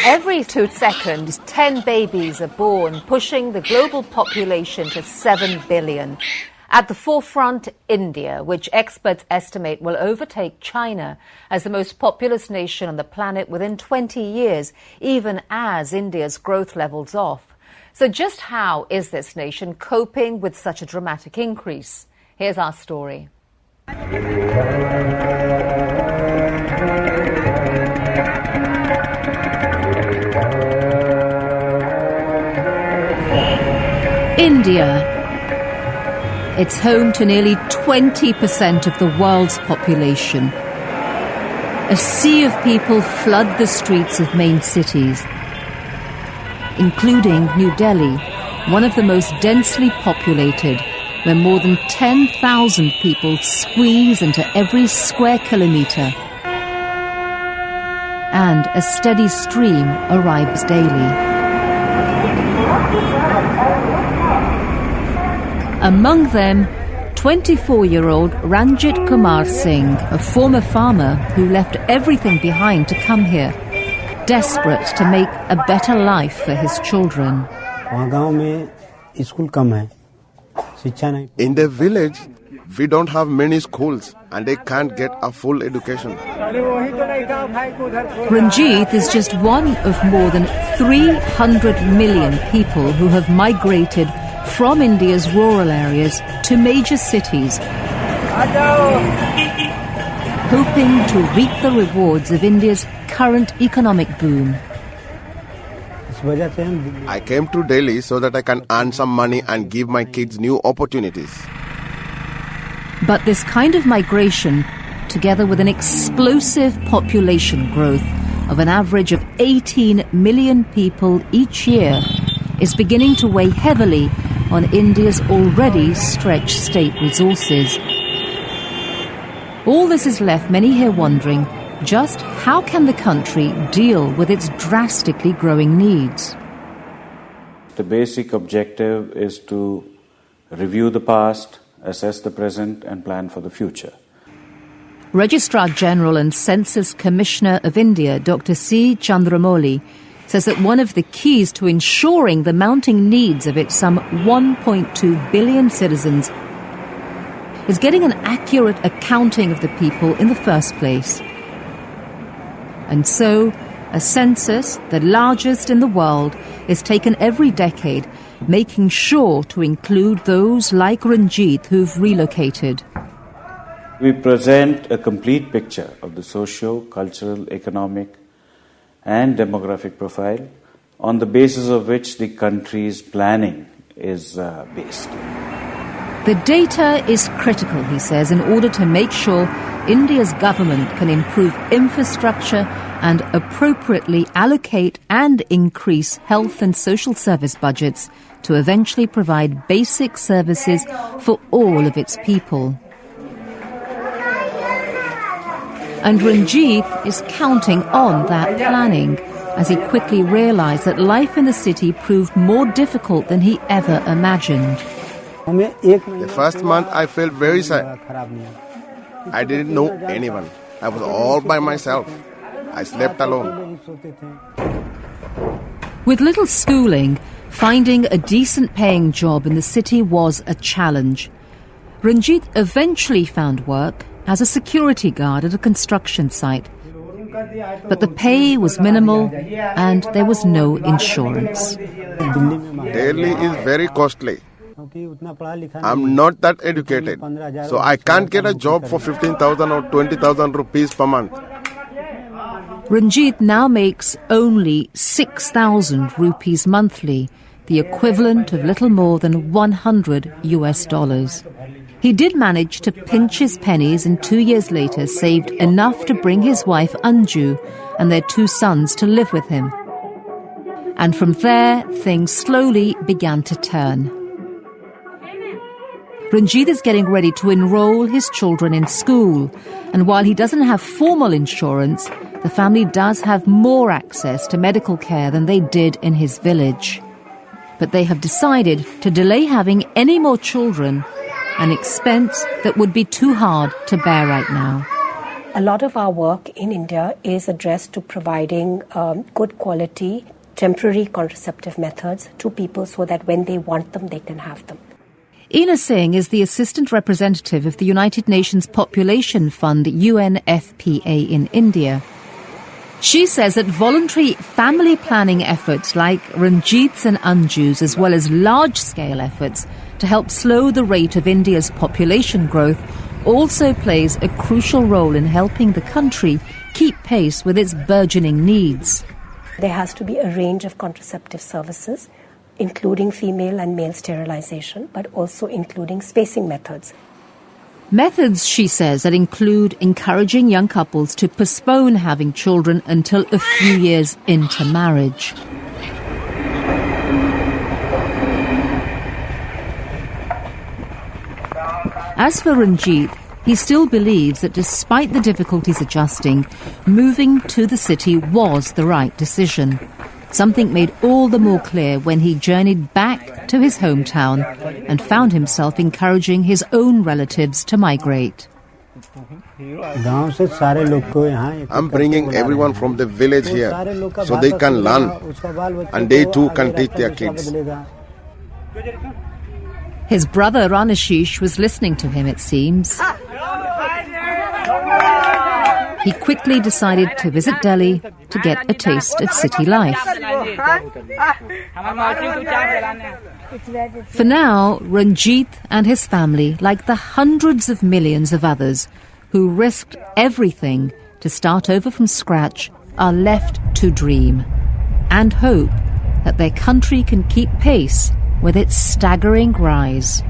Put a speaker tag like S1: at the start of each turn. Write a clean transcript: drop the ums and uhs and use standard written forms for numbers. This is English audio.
S1: Every 2 seconds, 10 babies are born, pushing the global population to 7 billion. At the forefront, India, which experts estimate will overtake China as the most populous nation on the planet within 20 years, even as India's growth levels off. So just how is this nation coping with such a dramatic increase? Here's our story. India. It's home to nearly 20% of the world's population. A sea of people flood the streets of main cities, including New Delhi, one of the most densely populated, where more than 10,000 people squeeze into every square kilometre. And a steady stream arrives daily. Among them, 24-year-old Ranjit Kumar Singh, a former farmer who left everything behind to come here, desperate to make a better life for his children.
S2: In the village, we don't have many schools and they can't get a full education.
S1: Ranjit is just one of more than 300 million people who have migrated from India's rural areas to major cities, hoping to reap the rewards of India's current economic boom.
S2: I came to Delhi so that I can earn some money and give my kids new opportunities.
S1: But this kind of migration, together with an explosive population growth of an average of 18 million people each year, is beginning to weigh heavily on India's already stretched state resources. All this has left many here wondering just how can the country deal with its drastically growing needs.
S3: The basic objective is to review the past, assess the present and plan for the future.
S1: Registrar General and Census Commissioner of India, Dr. C. Chandramouli, says that one of the keys to ensuring the mounting needs of its some 1.2 billion citizens is getting an accurate accounting of the people in the first place. And so, a census, the largest in the world, is taken every decade, making sure to include those like Ranjit who've relocated.
S3: We present a complete picture of the socio, cultural, economic and demographic profile on the basis of which the country's planning is based.
S1: The data is critical, he says, in order to make sure India's government can improve infrastructure and appropriately allocate and increase health and social service budgets to eventually provide basic services for all of its people. And Ranjit is counting on that planning as he quickly realized that life in the city proved more difficult than he ever imagined.
S2: The first month I felt very sad. I didn't know anyone. I was all by myself. I slept alone.
S1: With little schooling, finding a decent paying job in the city was a challenge. Ranjit eventually found work as a security guard at a construction site. But the pay was minimal and there was no insurance.
S2: Delhi is very costly. I'm not that educated, so I can't get a job for 15,000 or 20,000 rupees per month.
S1: Ranjit now makes only 6,000 rupees monthly, the equivalent of little more than $100. He did manage to pinch his pennies and 2 years later saved enough to bring his wife Anju and their 2 sons to live with him. And from there, things slowly began to turn. Ranjit is getting ready to enroll his children in school, and while he doesn't have formal insurance, the family does have more access to medical care than they did in his village. But they have decided to delay having any more children, an expense that would be too hard to bear right now.
S4: A lot of our work in India is addressed to providing good quality, temporary contraceptive methods to people so that when they want them, they can have them.
S1: Ina Singh is the Assistant Representative of the United Nations Population Fund, UNFPA, in India. She says that voluntary family planning efforts like Ranjit's and Anju's, as well as large-scale efforts to help slow the rate of India's population growth, also plays a crucial role in helping the country keep pace with its burgeoning needs.
S4: There has to be a range of contraceptive services, including female and male sterilization, but also including spacing methods.
S1: Methods, she says, that include encouraging young couples to postpone having children until a few years into marriage. As for Ranjit, he still believes that despite the difficulties adjusting, moving to the city was the right decision. Something made all the more clear when he journeyed back to his hometown and found himself encouraging his own relatives to migrate.
S2: I'm bringing everyone from the village here so they can learn and they too can teach their kids.
S1: His brother Ranashish was listening to him, it seems. He quickly decided to visit Delhi to get a taste of city life. For now, Ranjit and his family, like the hundreds of millions of others who risked everything to start over from scratch, are left to dream and hope that their country can keep pace with its staggering rise.